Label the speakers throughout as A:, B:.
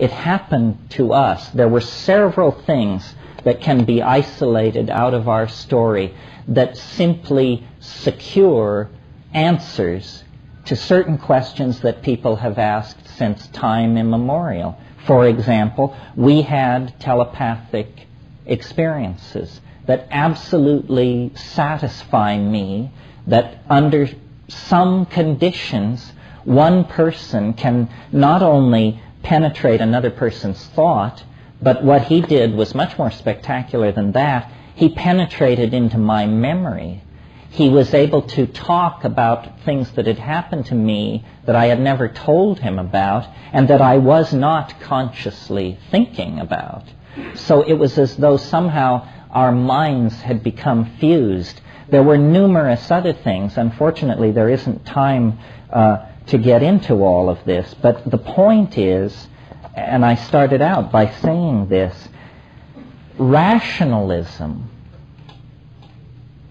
A: It happened to us. There were several things that can be isolated out of our story that simply secure answers to certain questions that people have asked since time immemorial. For example, we had telepathic experiences that absolutely satisfy me that under some conditions one person can not only penetrate another person's thought, but what he did was much more spectacular than that. He penetrated into my memory. He was able to talk about things that had happened to me that I had never told him about and that I was not consciously thinking about. So it was as though somehow our minds had become fused. There were numerous other things. Unfortunately, there isn't time to get into all of this, but the point is, and I started out by saying this, rationalism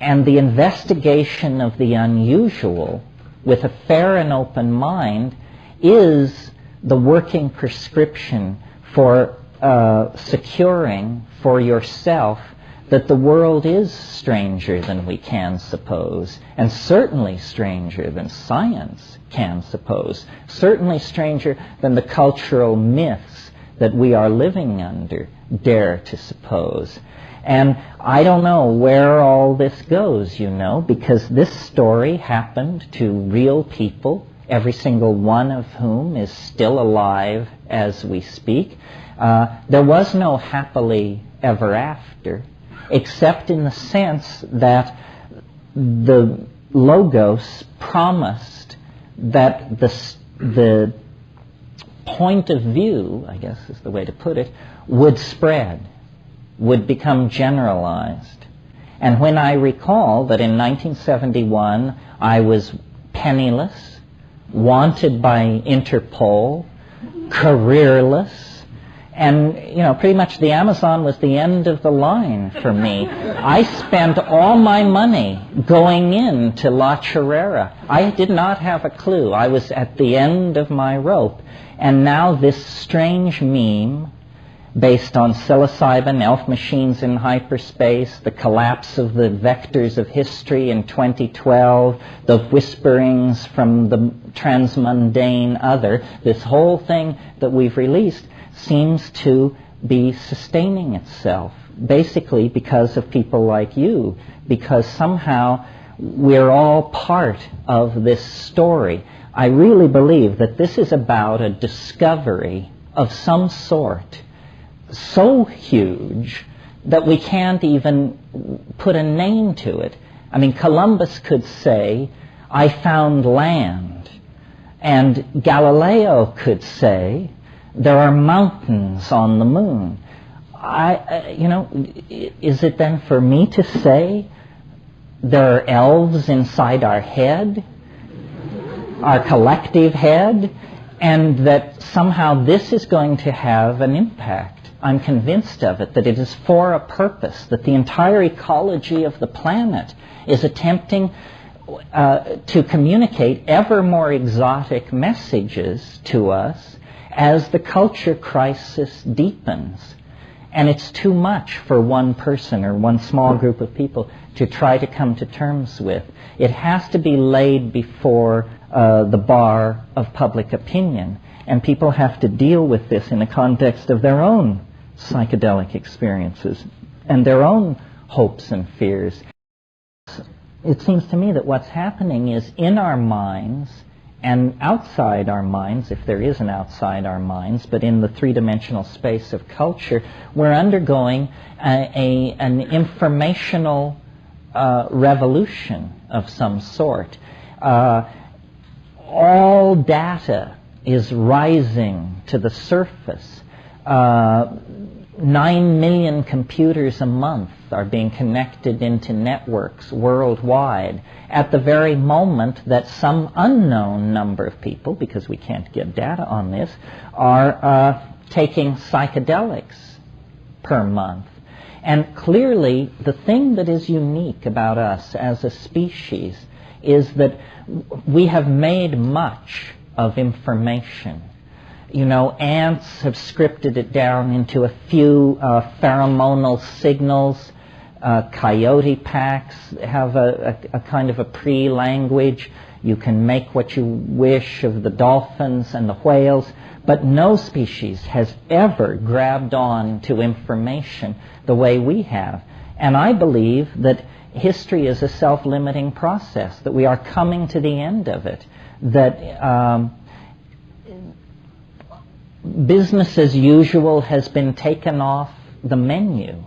A: and the investigation of the unusual with a fair and open mind is the working prescription for securing for yourself that the world is stranger than we can suppose, and certainly stranger than science can suppose, certainly stranger than the cultural myths that we are living under dare to suppose. And I don't know where all this goes, you know, because this story happened to real people, every single one of whom is still alive as we speak. There was no happily ever after, except in the sense that the Logos promised that the point of view, I guess is the way to put it, would spread, would become generalized. And when I recall that in 1971 I was penniless, wanted by Interpol, careerless, and, you know, pretty much the Amazon was the end of the line for me. I spent all my money going into La Chorrera. I did not have a clue. I was at the end of my rope. And now this strange meme, based on psilocybin, elf machines in hyperspace, the collapse of the vectors of history in 2012, the whisperings from the transmundane other, this whole thing that we've released seems to be sustaining itself, basically because of people like you, because somehow we're all part of this story. I really believe that this is about a discovery of some sort so huge that we can't even put a name to it. I mean, Columbus could say, I found land, and Galileo could say, there are mountains on the moon. Is it then for me to say there are elves inside our head, our collective head, and that somehow this is going to have an impact? I'm convinced of it, that it is for a purpose, that the entire ecology of the planet is attempting to communicate ever more exotic messages to us as the culture crisis deepens. And it's too much for one person or one small group of people to try to come to terms with. It has to be laid before the bar of public opinion, and people have to deal with this in the context of their own psychedelic experiences and their own hopes and fears. It seems to me that what's happening is in our minds and outside our minds, if there is an outside our minds, but in the three-dimensional space of culture, we're undergoing an informational revolution of some sort. All data is rising to the surface. 9 million computers a month are being connected into networks worldwide at the very moment that some unknown number of people, because we can't get data on this, are taking psychedelics per month. And clearly, the thing that is unique about us as a species is that we have made much of information. Ants have scripted it down into a few pheromonal signals. Coyote packs have a kind of a pre-language. You can make what you wish of the dolphins and the whales, but no species has ever grabbed on to information the way we have. And I believe that history is a self-limiting process, that we are coming to the end of it, that business as usual has been taken off the menu,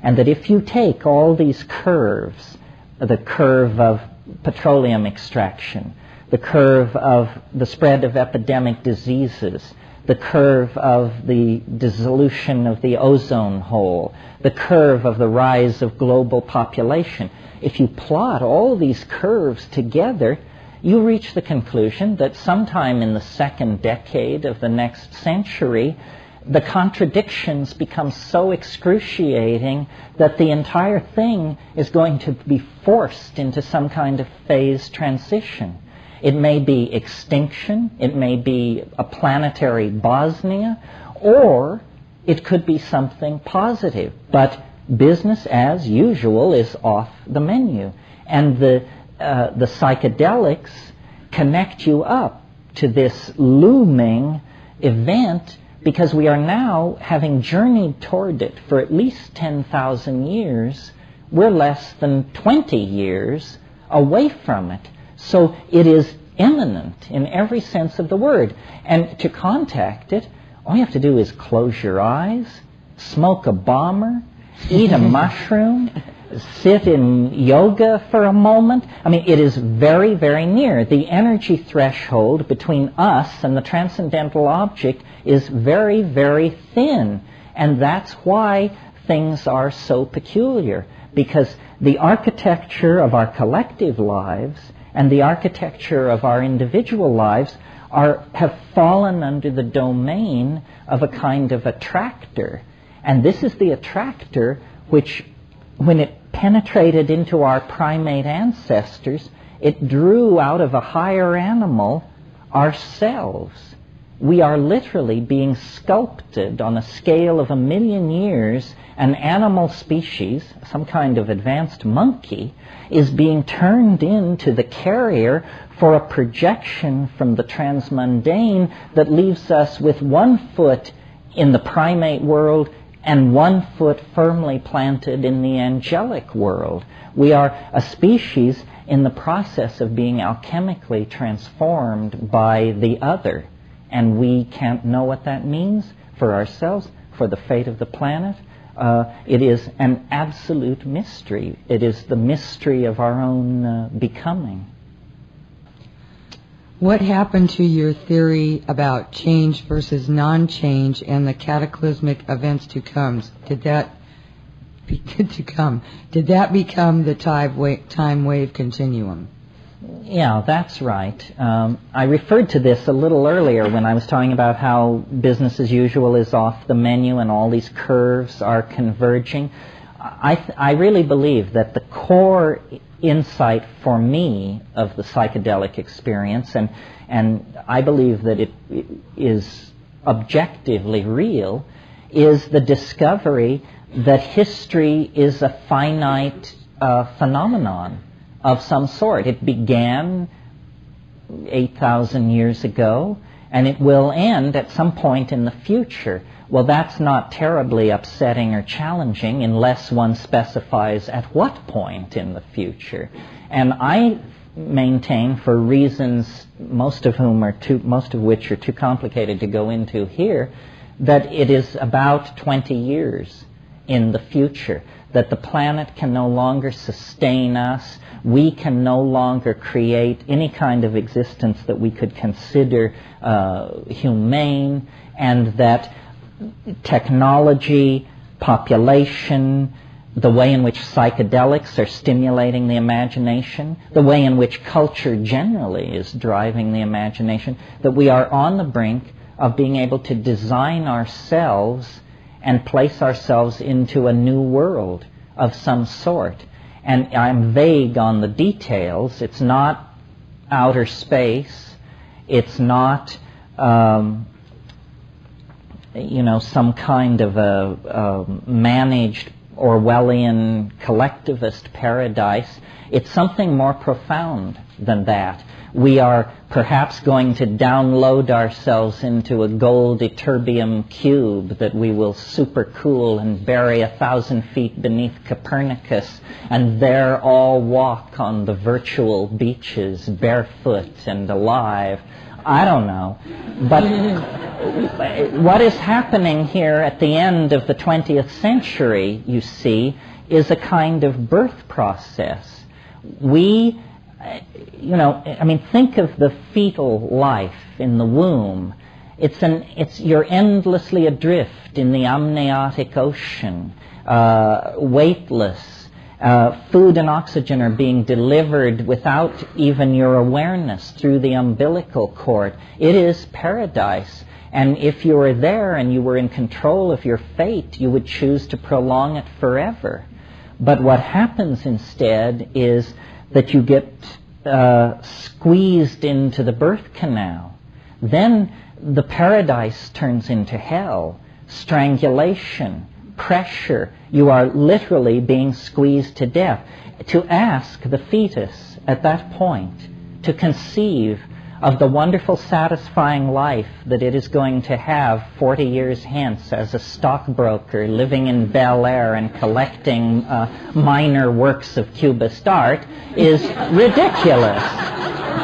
A: and that if you take all these curves, the curve of petroleum extraction, the curve of the spread of epidemic diseases, the curve of the dissolution of the ozone hole, the curve of the rise of global population, if you plot all these curves together, you reach the conclusion that sometime in the second decade of the next century, the contradictions become so excruciating that the entire thing is going to be forced into some kind of phase transition. It may be extinction, it may be a planetary Bosnia, or it could be something positive. But business as usual is off the menu. And the psychedelics connect you up to this looming event, because we are now, having journeyed toward it for at least 10,000 years, we're less than 20 years away from it. So it is imminent in every sense of the word. And to contact it, all you have to do is close your eyes, smoke a bomber, eat a mushroom, sit in yoga for a moment. I mean, it is very, very near. The energy threshold between us and the transcendental object is very, very thin. And that's why things are so peculiar, because the architecture of our collective lives and the architecture of our individual lives have fallen under the domain of a kind of attractor. And this is the attractor which, when it penetrated into our primate ancestors, it drew out of a higher animal ourselves. We are literally being sculpted on a scale of 1,000,000 years. An animal species, some kind of advanced monkey, is being turned into the carrier for a projection from the transmundane that leaves us with one foot in the primate world and one foot firmly planted in the angelic world. We are a species in the process of being alchemically transformed by the other. And we can't know what that means for ourselves, for the fate of the planet. It is an absolute mystery. It is the mystery of our own becoming.
B: What happened to your theory about change versus non-change and the cataclysmic events to come? Did that become the time wave continuum?
A: Yeah, that's right. I referred to this a little earlier when I was talking about how business as usual is off the menu and all these curves are converging. I really believe that the core insight for me of the psychedelic experience, and I believe that it is objectively real, is the discovery that history is a finite phenomenon of some sort. It began 8,000 years ago, and it will end at some point in the future. Well, that's not terribly upsetting or challenging unless one specifies at what point in the future. And I maintain, for reasons most of which are too complicated to go into here, that it is about 20 years in the future, that the planet can no longer sustain us. We can no longer create any kind of existence that we could consider humane, and that technology, population, the way in which psychedelics are stimulating the imagination, the way in which culture generally is driving the imagination, that we are on the brink of being able to design ourselves and place ourselves into a new world of some sort. And I'm vague on the details. It's not outer space. It's not some kind of a managed Orwellian collectivist paradise. It's something more profound than that. We are perhaps going to download ourselves into a gold ytterbium cube that we will supercool and bury 1,000 feet beneath Copernicus, and there all walk on the virtual beaches, barefoot and alive. I don't know. But what is happening here at the end of the 20th century, you see, is a kind of birth process. We, think of the fetal life in the womb. You're endlessly adrift in the amniotic ocean, weightless. Food and oxygen are being delivered without even your awareness through the umbilical cord. It is paradise. And if you were there and you were in control of your fate, you would choose to prolong it forever. But what happens instead is that you get squeezed into the birth canal. Then the paradise turns into hell, strangulation, pressure. You are literally being squeezed to death. To ask the fetus at that point to conceive of the wonderful, satisfying life that it is going to have 40 years hence as a stockbroker living in Bel Air and collecting minor works of Cubist art is ridiculous.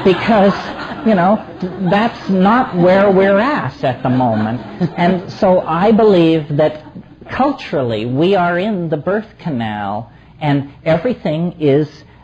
A: Because, that's not where we're at the moment. And so I believe that culturally we are in the birth canal, and everything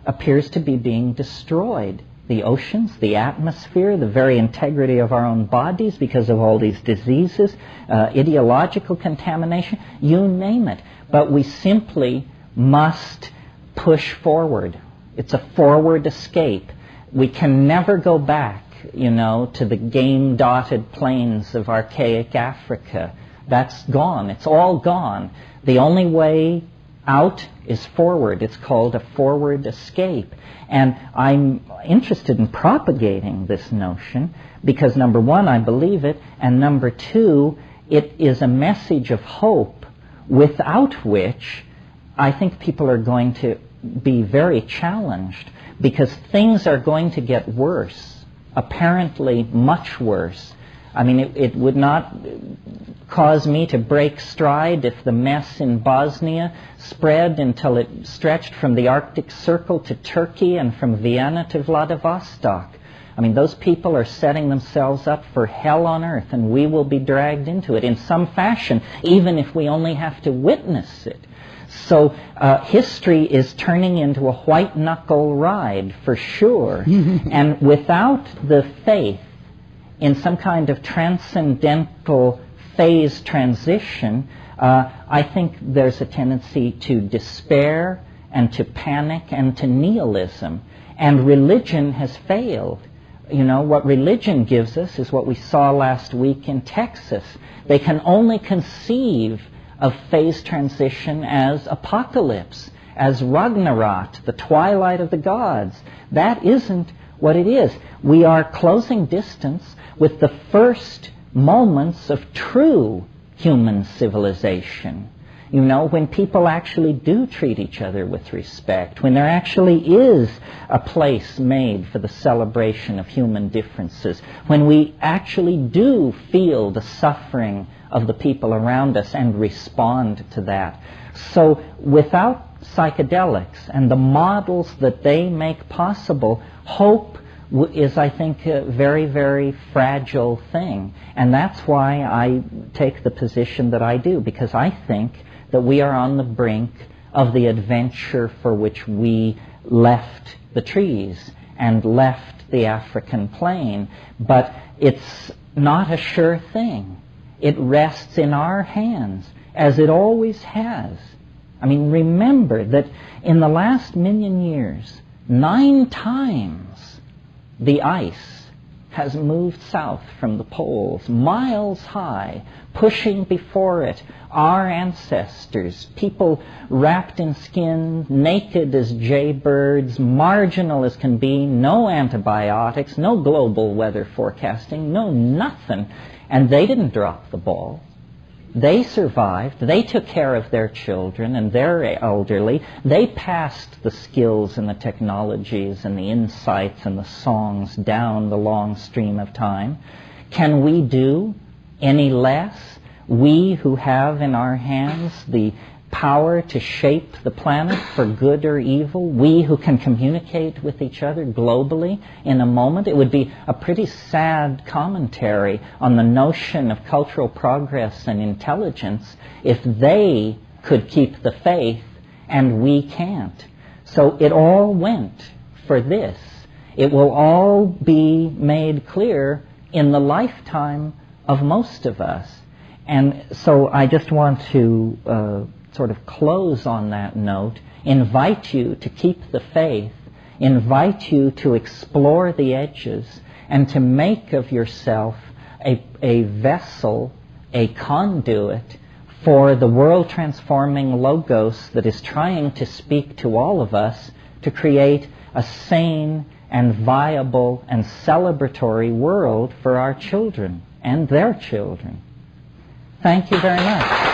A: appears to be being destroyed. The oceans, the atmosphere, the very integrity of our own bodies because of all these diseases, ideological contamination, you name it. But we simply must push forward. It's a forward escape. We can never go back, to the game-dotted plains of archaic Africa. That's gone. It's all gone. The only way out is forward. It's called a forward escape. And I'm interested in propagating this notion because, number one, I believe it, and number two, it is a message of hope without which I think people are going to be very challenged because things are going to get worse, apparently much worse. I mean, it would not cause me to break stride if the mess in Bosnia spread until it stretched from the Arctic Circle to Turkey and from Vienna to Vladivostok. I mean, those people are setting themselves up for hell on earth, and we will be dragged into it in some fashion, even if we only have to witness it. So history is turning into a white-knuckle ride, for sure. And without the faith in some kind of transcendental phase transition, I think there's a tendency to despair and to panic and to nihilism. And religion has failed. What religion gives us is what we saw last week in Texas. They can only conceive of phase transition as apocalypse, as Ragnarok, the twilight of the gods. That isn't what it is. We are closing distance with the first moments of true human civilization. When people actually do treat each other with respect, when there actually is a place made for the celebration of human differences, when we actually do feel the suffering of the people around us and respond to that. So without psychedelics and the models that they make possible, hope is, I think, a very, very fragile thing. And that's why I take the position that I do, because I think that we are on the brink of the adventure for which we left the trees and left the African plain. But it's not a sure thing. It rests in our hands, as it always has. I mean, remember that in the last 1,000,000 years, 9 times the ice has moved south from the poles, miles high, pushing before it our ancestors, people wrapped in skin, naked as jaybirds, marginal as can be, no antibiotics, no global weather forecasting, no nothing. And they didn't drop the ball. They survived. They took care of their children and their elderly. They passed the skills and the technologies and the insights and the songs down the long stream of time. Can we do any less? We who have in our hands the power to shape the planet for good or evil, we who can communicate with each other globally in a moment. It would be a pretty sad commentary on the notion of cultural progress and intelligence if they could keep the faith and we can't. So it all went for this. It will all be made clear in the lifetime of most of us. And so I just want to sort of close on that note, invite you to keep the faith, invite you to explore the edges, and to make of yourself a vessel, a conduit for the world-transforming logos that is trying to speak to all of us to create a sane and viable and celebratory world for our children and their children. Thank you very much.